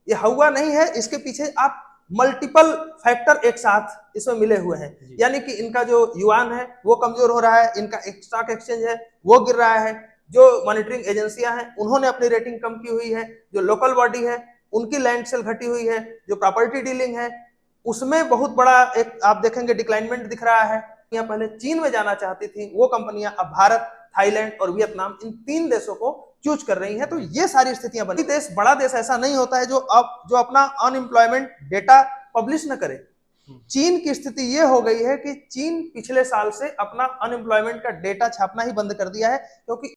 ये हवा नहीं है, इसके पीछे आप मल्टीपल फैक्टर एक साथ इसमें मिले हुए हैं। यानी कि इनका जो युआन है वो कमजोर हो रहा है, इनका स्टॉक एक्सचेंज है वो गिर रहा है, जो मॉनिटरिंग एजेंसियां हैं उन्होंने अपनी रेटिंग कम की हुई है, जो लोकल बॉडी है उनकी लैंड सेल घटी हुई है, जो प्रॉपर्टी डीलिंग है उसमें बहुत बड़ा एक आप देखेंगे डिक्लाइनमेंट दिख रहा है। पहले चीन में जाना चाहती थी वो कंपनियां अब भारत, थाईलैंड और वियतनाम, इन 3 देशों को चूज कर रही हैं। तो ये सारी स्थितियां बनी। देश बड़ा देश ऐसा नहीं होता है जो अपना अनएम्प्लॉयमेंट डेटा पब्लिश न करे। चीन की स्थिति ये हो गई है कि चीन पिछले साल से अपना अनएम्प्लॉयमेंट का डेटा छापना ही बंद कर दिया है, क्योंकि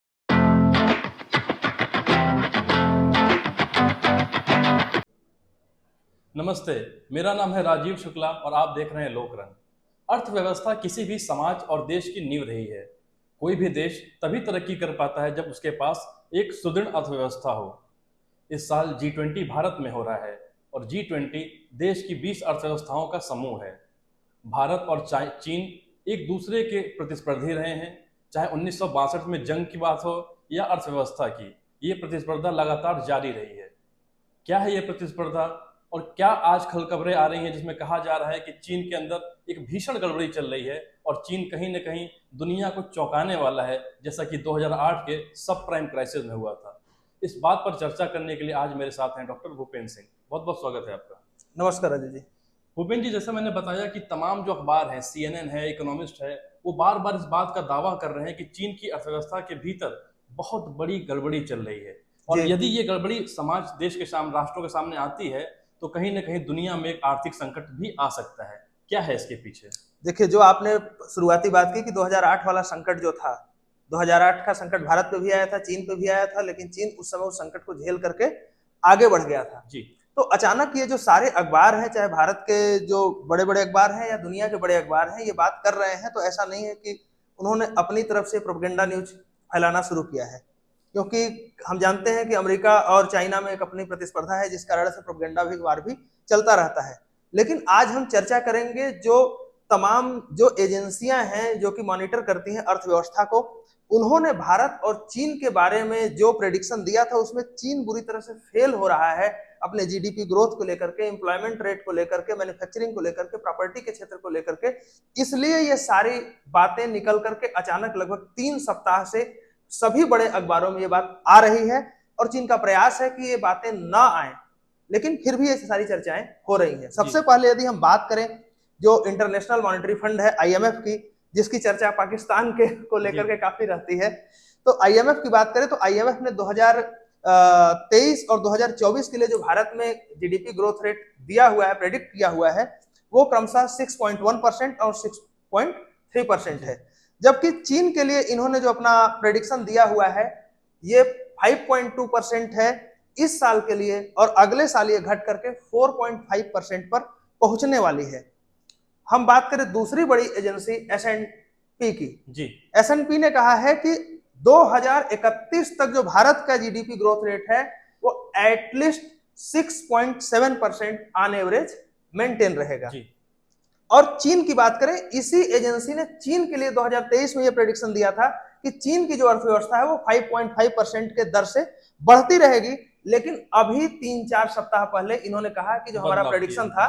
नमस्ते, मेरा नाम है राजीव शुक्ला और आप देख रहे हैं लोकरंग। अर्थव्यवस्था किसी भी समाज और देश की नींव रही है। कोई भी देश तभी तरक्की कर पाता है जब उसके पास एक सुदृढ़ अर्थव्यवस्था हो। इस साल G20 भारत में हो रहा है और G20 देश की 20 अर्थव्यवस्थाओं का समूह है। भारत और चीन एक दूसरे के प्रतिस्पर्धी रहे हैं, चाहे 1962 में जंग की बात हो या अर्थव्यवस्था की। ये प्रतिस्पर्धा लगातार जारी रही है। क्या है ये प्रतिस्पर्धा और क्या आज खबरें आ रही हैं जिसमें कहा जा रहा है कि चीन के अंदर एक भीषण गड़बड़ी चल रही है और चीन कहीं न कहीं दुनिया को चौंकाने वाला है, जैसा कि 2008 के सब प्राइम क्राइसिस में हुआ था। इस बात पर चर्चा करने के लिए आज मेरे साथ हैं डॉक्टर भूपेंद्र सिंह। बहुत बहुत स्वागत है आपका। नमस्कार अजय जी। भूपेंद्र जी, जैसा मैंने बताया कि तमाम जो अखबार हैं, CNN है, इकोनॉमिस्ट है, वो बार बार इस बात का दावा कर रहे हैं कि चीन की अर्थव्यवस्था के भीतर बहुत बड़ी गड़बड़ी चल रही है और यदि ये गड़बड़ी समाज देश के सामने, राष्ट्रों के सामने आती है तो कहीं ना कहीं दुनिया में एक आर्थिक संकट भी आ सकता है। क्या है इसके पीछे? देखिए, जो आपने शुरुआती बात की कि 2008 वाला संकट जो था, 2008 का संकट भारत पे भी आया था, चीन पे भी आया था, लेकिन चीन उस समय उस संकट को झेल करके आगे बढ़ गया था जी। तो अचानक ये जो सारे अखबार हैं, चाहे भारत के जो बड़े बड़े अखबार हैं या दुनिया के बड़े अखबार हैं, ये बात कर रहे हैं, तो ऐसा नहीं है कि उन्होंने अपनी तरफ से प्रोपेगेंडा न्यूज फैलाना शुरू किया है, क्योंकि हम जानते हैं कि अमेरिका और चाइना में एक अपनी प्रतिस्पर्धा है, जिस कारण से प्रोपेगेंडा भी वार भी चलता रहता है। लेकिन आज हम चर्चा करेंगे जो तमाम जो एजेंसियां हैं जो कि मॉनिटर करती हैं अर्थव्यवस्था को, उन्होंने भारत और चीन के बारे में जो प्रेडिक्शन दिया था उसमें चीन बुरी तरह से फेल हो रहा है अपने जीडीपी ग्रोथ को लेकर के, एम्प्लॉयमेंट रेट को लेकर के, मैन्युफैक्चरिंग को लेकर के, प्रॉपर्टी के क्षेत्र को लेकर के। इसलिए ये सारी बातें निकल करके अचानक लगभग 3 सप्ताह से सभी बड़े अखबारों में ये बात आ रही है और चीन का प्रयास है कि ये बातें ना आए, लेकिन फिर भी ये सारी चर्चाएं हो रही हैं। सबसे पहले यदि हम बात करें जो इंटरनेशनल मॉनेटरी फंड है IMF की, जिसकी चर्चा पाकिस्तान के को लेकर के काफी रहती है, तो IMF की बात करें तो IMF ने 2023 और 2024 के लिए जो भारत में जीडीपी ग्रोथ रेट दिया हुआ है, प्रेडिक्ट किया हुआ है, वो क्रमशः 6.1% और 6.3% है। जबकि चीन के लिए इन्होंने जो अपना प्रेडिक्शन दिया हुआ है ये 5.2% है इस साल के लिए, और अगले साल ये घट करके 4.5% पर पहुंचने वाली है। हम बात करें दूसरी बड़ी एजेंसी S&P की, जी, S&P ने कहा है कि 2031 तक जो भारत का जीडीपी ग्रोथ रेट है वो एटलीस्ट 6.7% ऑन एवरेज मेंटेन रहेगा। जी। और चीन की बात करें, इसी एजेंसी ने चीन के लिए 2023 में यह प्रेडिक्शन दिया था कि चीन की जो अर्थव्यवस्था है वो 5.5% के दर से बढ़ती रहेगी, लेकिन अभी 3-4 सप्ताह पहले इन्होंने कहा कि जो हमारा प्रेडिक्शन था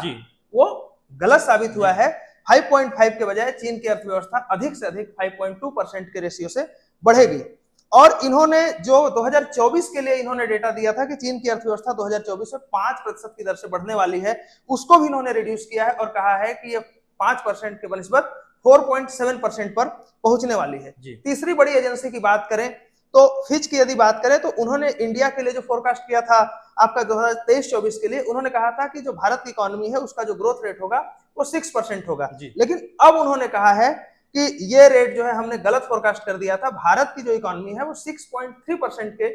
वो गलत साबित हुआ है। 5.5 के बजाय चीन की अर्थव्यवस्था अधिक से अधिक 5.2% के रेशियो से बढ़ेगी। और इन्होंने जो 2024 के लिए इन्होंने डेटा दिया था कि चीन की अर्थव्यवस्था 2024 में 5% की दर से बढ़ने वाली है, उसको भी इन्होंने रिड्यूस किया है और कहा है कि ये 5% के बनस्बत 4.7% पर पहुंचने वाली है। तीसरी बड़ी एजेंसी की बात करें तो फिच की यदि बात करें तो उन्होंने इंडिया के लिए जो फोरकास्ट किया था आपका 2023-24 के लिए, उन्होंने कहा था कि जो भारत की इकोनॉमी है उसका जो ग्रोथ रेट होगा वो 6% होगा, लेकिन अब उन्होंने कहा है कि ये रेट जो है हमने गलत फोरकास्ट कर दिया था, भारत की जो इकोनॉमी है वो 6.3% के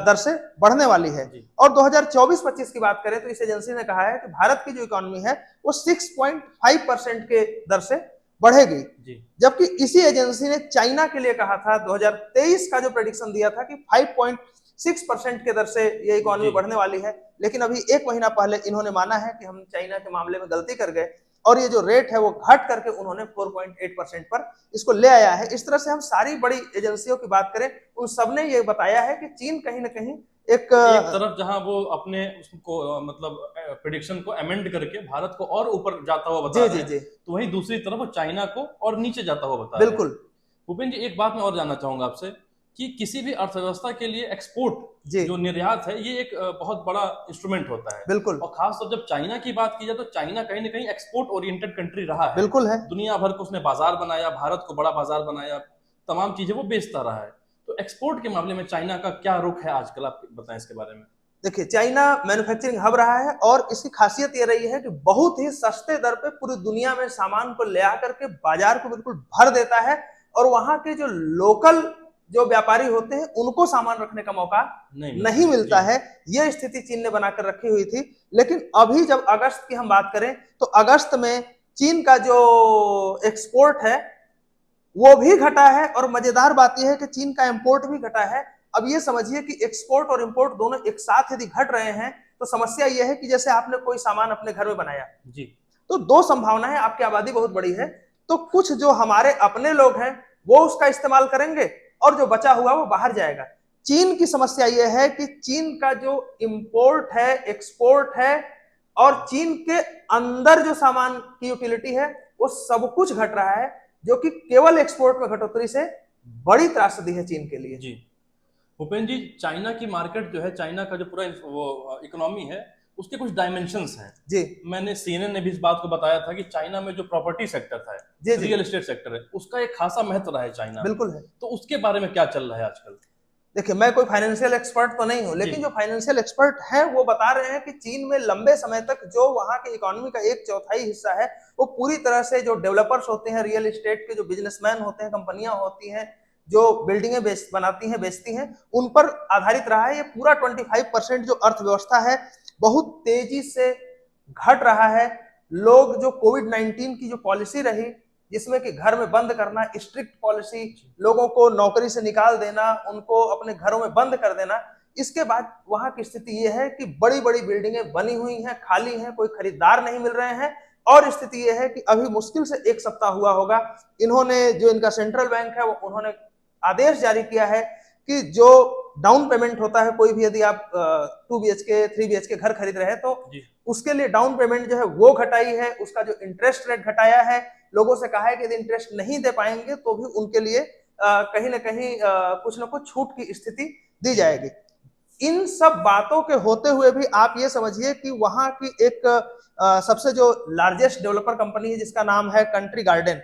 दर से बढ़ने वाली है। और 2024-25 की बात करें तो इस एजेंसी ने कहा है कि भारत की जो इकोनॉमी है वो 6.5% के दर से बढ़ेगी। जबकि इसी एजेंसी ने चाइना के लिए कहा था, 2023 का जो प्रेडिक्शन दिया था कि 5.6% के दर से ये इकोनॉमी बढ़ने वाली है, लेकिन अभी 1 महीना पहले इन्होंने माना है कि हम चाइना के मामले में गलती कर गए और ये जो रेट है वो घट करके उन्होंने 4.8% पर इसको ले आया है। इस तरह से हम सारी बड़ी एजेंसियों की बात करें, उन सबने ये बताया है कि चीन कहीं ना कहीं एक तरफ जहां वो अपने उसको मतलब प्रेडिक्शन को अमेंड करके भारत को और ऊपर जाता हुआ बता रहे हैं, तो वहीं दूसरी तरफ वो चाइना को और नीचे जाता हुआ बता रहे हैं। बिल्कुल। भूपेंद्र जी, एक बात मैं और जानना चाहूंगा आपसे कि किसी भी अर्थव्यवस्था के लिए एक्सपोर्ट जो निर्यात है, ये एक बहुत बड़ा इंस्ट्रूमेंट होता है। बिल्कुल। और खासतौर जब चाइना की बात की जाए तो चाइना कहीं ना कहीं एक्सपोर्ट ओरिएंटेड कंट्री रहा है। बिल्कुल है। दुनिया भर को उसने बाजार बनाया, भारत को बड़ा बाजार बनाया, तमाम चीजें वो बेचता रहा है। तो एक्सपोर्ट के मामले में चाइना का क्या रुख है आजकल, आप बताएं इसके बारे में। देखिए, चाइना मैन्युफैक्चरिंग हब रहा है और इसकी खासियत ये रही है कि बहुत ही सस्ते दर पे पूरी दुनिया में सामान को ले आकर के बाजार को बिल्कुल भर देता है, और वहां के जो लोकल जो व्यापारी होते हैं उनको सामान रखने का मौका नहीं मिलता है। यह स्थिति चीन ने बनाकर रखी हुई थी। लेकिन अभी जब अगस्त की हम बात करें तो अगस्त में चीन का जो एक्सपोर्ट है वो भी घटा है, और मजेदार बात यह है कि चीन का इंपोर्ट भी घटा है। अब ये समझिए कि एक्सपोर्ट और इंपोर्ट दोनों एक साथ यदि घट रहे हैं तो समस्या यह है कि जैसे आपने कोई सामान अपने घर में बनाया जी, तो दो संभावनाएं, आपकी आबादी बहुत बड़ी है, तो कुछ जो हमारे अपने लोग हैं वो उसका इस्तेमाल करेंगे और जो बचा हुआ वो बाहर जाएगा। चीन की समस्या यह है कि चीन का जो इंपोर्ट है, एक्सपोर्ट है, और चीन के अंदर जो सामान की यूटिलिटी है वो सब कुछ घट रहा है, जो कि केवल एक्सपोर्ट में घटोतरी से बड़ी त्रासदी है चीन के लिए। जी भूपेंद्र जी, चाइना की मार्केट जो है, चाइना का जो पूरा वो इकोनॉमी है, उसके कुछ डायमेंशंस हैं जी। मैंने सीएनएन ने भी इस बात को बताया था कि चाइना में जो प्रॉपर्टी सेक्टर था, रियल एस्टेट सेक्टर है, उसका एक खासा महत्व रहा है चाइना। बिल्कुल है। तो उसके बारे में क्या चल रहा है आजकल? देखिए, मैं कोई फाइनेंशियल एक्सपर्ट तो नहीं हूं, लेकिन जो फाइनेंशियल एक्सपर्ट हैं वो बता रहे हैं कि चीन में लंबे समय तक जो वहां के इकोनॉमी का 1/4 हिस्सा है वो पूरी तरह से जो डेवलपर्स होते हैं, रियल एस्टेट के जो बिजनेसमैन होते हैं, कंपनियां होती हैं जो बिल्डिंगें बनाती हैं, बेचती हैं, उन पर आधारित रहा है। ये पूरा 25% जो अर्थव्यवस्था है बहुत तेजी से घट रहा है। लोग जो कोविड-19 की जो पॉलिसी रही, जिसमें कि घर में बंद करना, स्ट्रिक्ट पॉलिसी, लोगों को नौकरी से निकाल देना, उनको अपने घरों में बंद कर देना, इसके बाद वहां की स्थिति यह है कि बड़ी बड़ी बिल्डिंगें बनी हुई हैं, खाली हैं, कोई खरीदार नहीं मिल रहे हैं। और स्थिति यह है कि अभी मुश्किल से 1 सप्ताह हुआ होगा, इन्होंने जो इनका सेंट्रल बैंक है वो उन्होंने आदेश जारी किया है कि जो डाउन पेमेंट होता है, कोई भी यदि आप 2 BHK 3 BHK घर खरीद रहे हैं तो उसके लिए डाउन पेमेंट जो है वो घटाई है, उसका जो इंटरेस्ट रेट घटाया है। लोगों से कहा है कि यदि इंटरेस्ट नहीं दे पाएंगे तो भी उनके लिए कहीं ना कहीं कुछ ना कुछ छूट की स्थिति दी जाएगी। इन सब बातों के होते हुए भी आप ये समझिए कि वहां की एक सबसे जो लार्जेस्ट डेवलपर कंपनी है जिसका नाम है कंट्री गार्डन,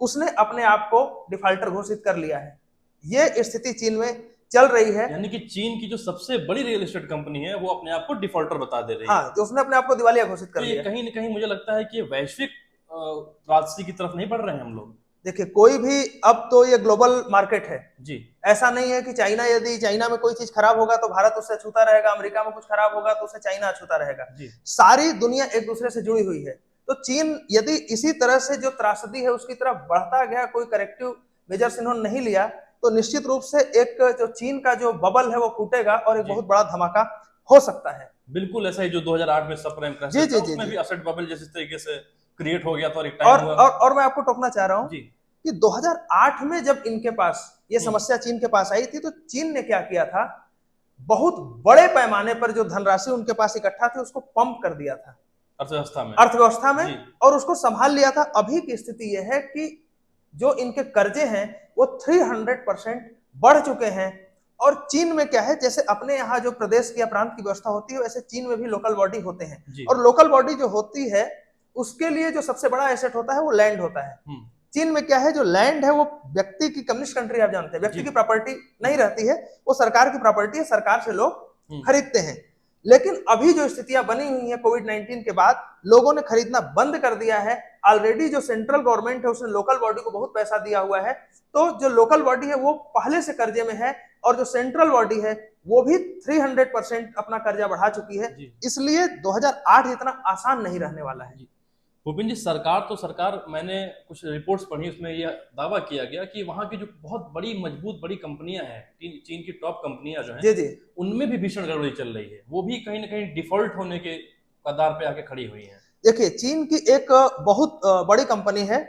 उसने अपने आप को डिफॉल्टर घोषित कर लिया है। ये स्थिति चीन में चल रही है। यानी कि चीन की जो सबसे बड़ी रियल एस्टेट कंपनी है वो अपने आप को डिफॉल्टर बता दे रही है। हाँ, जो उसने अपने आप को दिवालिया घोषित कर लिया। कहीं न कहीं मुझे लगता है कि वैश्विक त्रासदी की तरफ नहीं बढ़ रहे हैं हम लोग। देखिए, कोई भी, अब तो ये ग्लोबल मार्केट है जी। ऐसा नहीं है कि यदि चाइना में कोई चीज खराब होगा तो भारत उससे अछूता रहेगा, अमेरिका में कुछ खराब होगा तो उससे चाइना अछूता रहेगा। सारी दुनिया एक दूसरे से जुड़ी हुई है। तो चीन यदि इसी तरह से जो त्रासदी है उसकी तरफ बढ़ता गया, कोई करेक्टिव मेजर्स इन्होंने नहीं लिया, तो निश्चित रूप से एक जो चीन का जो बबल है वो फूटेगा और एक बहुत बड़ा धमाका हो सकता है। बिल्कुल ऐसा ही जो 2008 में सबप्राइम क्रैश था, उसमें भी एसेट बबल जैसे तरीके से क्रिएट हो गया था। और एक टाइम हुआ। और मैं आपको टोकना चाह रहा हूं कि 2008 में जब इनके पास ये समस्या चीन के पास आई थी तो चीन ने क्या किया था, बहुत बड़े पैमाने पर जो धनराशि उनके पास इकट्ठा थी उसको पंप कर दिया था अर्थव्यवस्था में और उसको संभाल लिया था। अभी की स्थिति यह है कि जो इनके कर्जे हैं वो 300% बढ़ चुके हैं। और चीन में क्या है, जैसे अपने यहाँ जो प्रदेश या प्रांत की व्यवस्था होती है वैसे चीन में भी लोकल बॉडी होते हैं, और लोकल बॉडी जो होती है उसके लिए जो सबसे बड़ा एसेट होता है वो लैंड होता है। चीन में क्या है, जो लैंड है वो व्यक्ति की, कम्युनिस्ट कंट्री आप जानते हैं, व्यक्ति की प्रॉपर्टी नहीं रहती है, वो सरकार की प्रॉपर्टी है, सरकार से लोग खरीदते हैं। लेकिन अभी जो स्थितियां बनी हुई है कोविड-19 के बाद, लोगों ने खरीदना बंद कर दिया है। ऑलरेडी जो सेंट्रल गवर्नमेंट है उसने लोकल बॉडी को बहुत पैसा दिया हुआ है, तो जो लोकल बॉडी है वो पहले से कर्जे में है, और जो सेंट्रल बॉडी है वो भी 300% अपना कर्जा बढ़ा चुकी है। इसलिए 2008 इतना आसान नहीं रहने वाला है। भूपेंद्र जी, सरकार, मैंने कुछ रिपोर्ट्स पढ़ी, उसमें यह दावा किया गया कि वहां की जो बहुत बड़ी मजबूत बड़ी कंपनियां हैं, चीन की टॉप कंपनियां जो हैं, उनमें भी भीषण गड़बड़ी चल रही है, वो भी कहीं ना कहीं डिफॉल्ट होने के कगार पे आके खड़ी हुई हैं। देखिए, चीन की एक बहुत बड़ी कंपनी है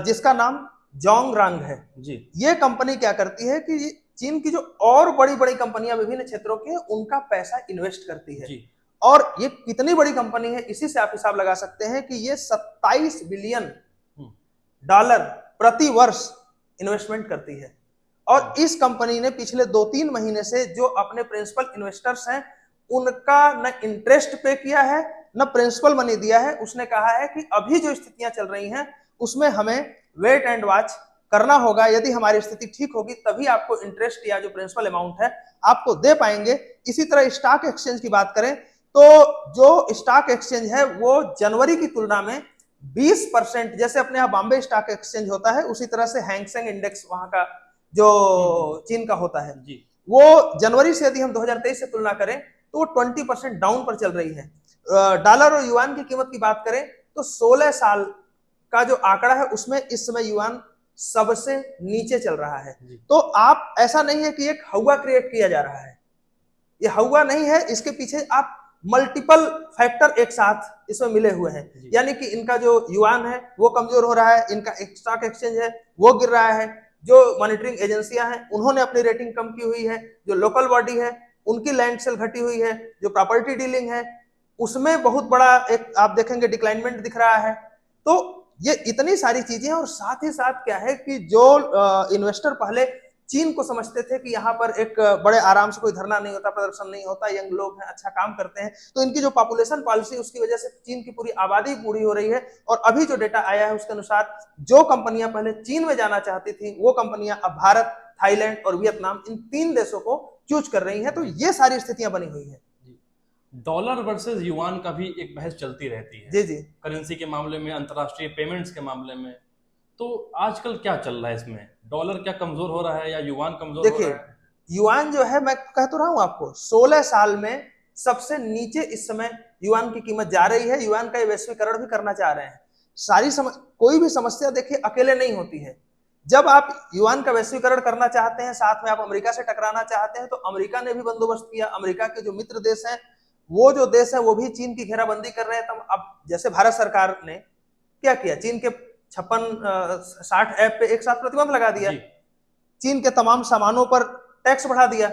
जिसका नाम जोंगरांग है। जी ये कंपनी क्या करती है कि चीन की जो और बड़ी-बड़ी कंपनियां विभिन्न क्षेत्रों की हैं, उनका पैसा इन्वेस्ट करती है। जी और ये कितनी बड़ी कंपनी है, इसी से आप हिसाब लगा सकते हैं कि ये 27 बिलियन हम्म, डॉलर प्रति वर्ष इन्वेस्टमेंट करती है। और इस कंपनी ने पिछले 2-3 महीने से जो अपने प्रिंसिपल इन्वेस्टर्स हैं, उनका न इंटरेस्ट पे किया है, न प्रिंसिपल मनी दिया है। उसने कहा है कि अभी जो स्थितियां चल रही हैं, उसमें हमें वेट एंड वॉच करना होगा। यदि हमारी स्थिति ठीक होगी, तभी आपको इंटरेस्ट या जो प्रिंसिपल अमाउंट है, आपको दे पाएंगे। इसी तरह स्टॉक एक्सचेंज की बात करें, तो जो स्टॉक एक्सचेंज है, वो जनवरी की तुलना में 20%, जैसे अपने यहाँ बॉम्बे स्टॉक एक्सचेंज होता है, उसी तरह से हैंगसेंग इंडेक्स वहां का जो चीन का होता है, जी वो जनवरी से यदि हम 2023 से तुलना करें तो वो 20% डाउन पर चल रही है। डॉलर और युआन की कीमत की बात करें तो 16 साल का जो आंकड़ा है, उसमें इस समय युआन सबसे नीचे चल रहा है। जी तो आप, ऐसा नहीं है कि एक हवा क्रिएट किया जा रहा है, ये हवा नहीं है, इसके पीछे आप मल्टीपल फैक्टर एक साथ इसमें मिले हुए हैं। जी यानी कि इनका जो युआन है वो कमजोर हो रहा है, इनका स्टॉक एक्सचेंज है वो गिर रहा है, जो मॉनिटरिंग एजेंसियां हैं उन्होंने अपनी रेटिंग कम की हुई है, जो लोकल बॉडी है उनकी लैंड सेल घटी हुई है, जो प्रॉपर्टी डीलिंग है उसमें बहुत बड़ा एक आप देखेंगे डिक्लाइनमेंट दिख रहा है। तो ये इतनी सारी चीजें हैं। और साथ ही साथ क्या है कि जो इन्वेस्टर पहले चीन को समझते थे कि यहाँ पर एक बड़े आराम से कोई धरना नहीं होता, प्रदर्शन नहीं होता, यंग लोग हैं, अच्छा काम करते हैं, तो इनकी जो पॉपुलेशन पॉलिसी, उसकी वजह से चीन की पूरी आबादी बूढ़ी हो रही है। और अभी जो डेटा आया है उसके अनुसार जो कंपनियां पहले चीन में जाना चाहती थी, वो कंपनियां अब भारत, थाईलैंड और वियतनाम, इन 3 देशों को चूज कर रही हैं। तो ये सारी स्थितियां बनी हुई है। डॉलर वर्सेस युआन का भी एक बहस चलती रहती है जी जी। करेंसी के मामले में, अंतर्राष्ट्रीय पेमेंट्स के मामले में। तो आजकल क्या चल रहा है इसमें? डॉलर क्या कमजोर हो रहा है या युआन कमजोर हो देखिए, रहा है? युआन जो है, मैं कह तो रहा हूं आपको, 16 साल में सबसे नीचे इस समय युआन की कीमत जा रही है। युआन का ये वैश्वीकरण भी करना चाह रहे हैं। कोई भी समस्या देखिए अकेले नहीं होती है। जब आप युआन का वैश्वीकरण करना चाहते हैं, साथ में आप अमेरिका से टकराना चाहते हैं, तो अमेरिका ने भी बंदोबस्त किया। अमेरिका के जो मित्र देश हैं, वो जो देश है, वो भी चीन की घेराबंदी कर रहे हैं। तब अब जैसे भारत सरकार ने क्या किया, चीन के 56-60 ऐप पे एक साथ प्रतिबंध लगा दिया। जी चीन के तमाम सामानों पर टैक्स बढ़ा दिया।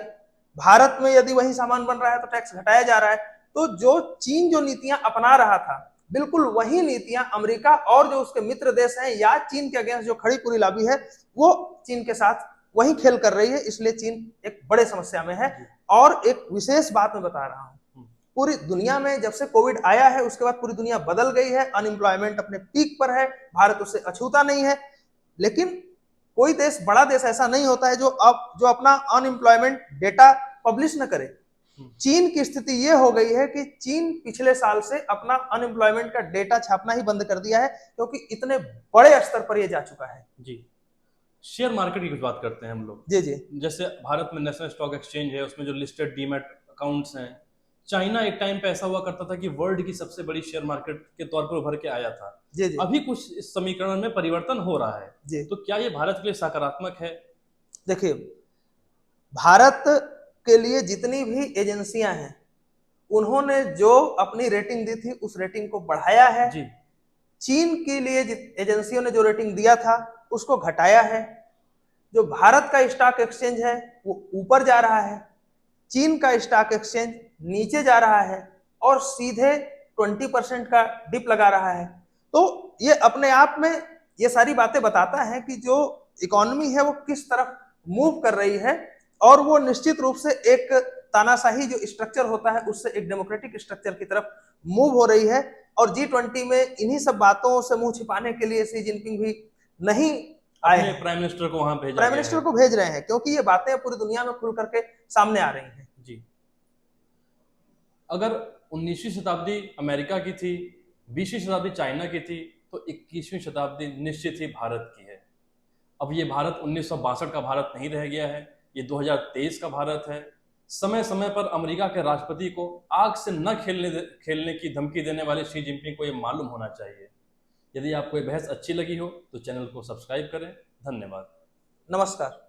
भारत में यदि वही सामान बन रहा है तो टैक्स घटाया जा रहा है। तो जो चीन जो नीतियां अपना रहा था, बिल्कुल वही नीतियां अमेरिका और जो उसके मित्र देश हैं या चीन के अगेंस्ट जो खड़ी पूरी लॉबी है, वो चीन के साथ वही खेल कर रही है। इसलिए चीन एक बड़े समस्या में है। और एक विशेष बात मैं बता रहा हूं, पूरी दुनिया में जब से कोविड आया है, उसके बाद पूरी दुनिया बदल गई है। अनएम्प्लॉयमेंट अपने पीक पर है, भारत उससे अछूता नहीं है। लेकिन कोई देश, बड़ा देश ऐसा नहीं होता है जो अपना अनएम्प्लॉयमेंट डेटा पब्लिश न करे। चीन की स्थिति यह हो गई है कि चीन पिछले साल से अपना अनएम्प्लॉयमेंट का डेटा छापना ही बंद कर दिया है, क्योंकि इतने बड़े स्तर पर यह जा चुका है। जी। शेयर मार्केट की कुछ बात करते हैं हम लोग। जी जी। जैसे भारत में नेशनल स्टॉक एक्सचेंज है, उसमें जो लिस्टेड डीमैट अकाउंट्स हैं। चाइना एक टाइम पे ऐसा हुआ करता था कि वर्ल्ड की सबसे बड़ी शेयर मार्केट के तौर पर उभर के आया था। जी जी। अभी कुछ इस समीकरण में परिवर्तन हो रहा है। जी। तो क्या ये भारत के लिए सकारात्मक है? देखिए, भारत के लिए जितनी भी एजेंसियां हैं, उन्होंने जो अपनी रेटिंग दी थी, उस रेटिंग को बढ़ाया है। जी चीन के लिए एजेंसियों ने जो रेटिंग दिया था, उसको घटाया है। जो भारत का स्टॉक एक्सचेंज है, वो ऊपर जा रहा है। चीन का स्टॉक एक्सचेंज नीचे जा रहा है और सीधे 20% का डिप लगा रहा है। तो ये अपने आप में ये सारी बातें बताता है कि जो इकोनॉमी है वो किस तरफ मूव कर रही है। और वो निश्चित रूप से एक तानाशाही जो स्ट्रक्चर होता है, उससे एक डेमोक्रेटिक स्ट्रक्चर की तरफ मूव हो रही है। और G20 में इन्हीं सब बातों से मुंह छिपाने के लिए शी जिनपिंग भी नहीं आए अपने हैं, प्राइम मिनिस्टर को वहां भेजा प्राइम गया मिनिस्टर है। को भेज रहे हैं, क्योंकि ये बातें पूरी दुनिया में खुल करके सामने आ रही हैं। जी। अगर 19वीं शताब्दी अमेरिका की थी, 20वीं शताब्दी चाइना की थी, तो 21वीं शताब्दी निश्चित ही भारत की है। अब ये भारत 1962 का भारत नहीं रह गया है, ये 2023 का भारत है। समय समय पर अमेरिका के राष्ट्रपति को आग से न खेलने की धमकी देने वाले शी जिनपिंग को ये मालूम होना चाहिए। यदि आपको ये बहस अच्छी लगी हो तो चैनल को सब्सक्राइब करें। धन्यवाद। नमस्कार।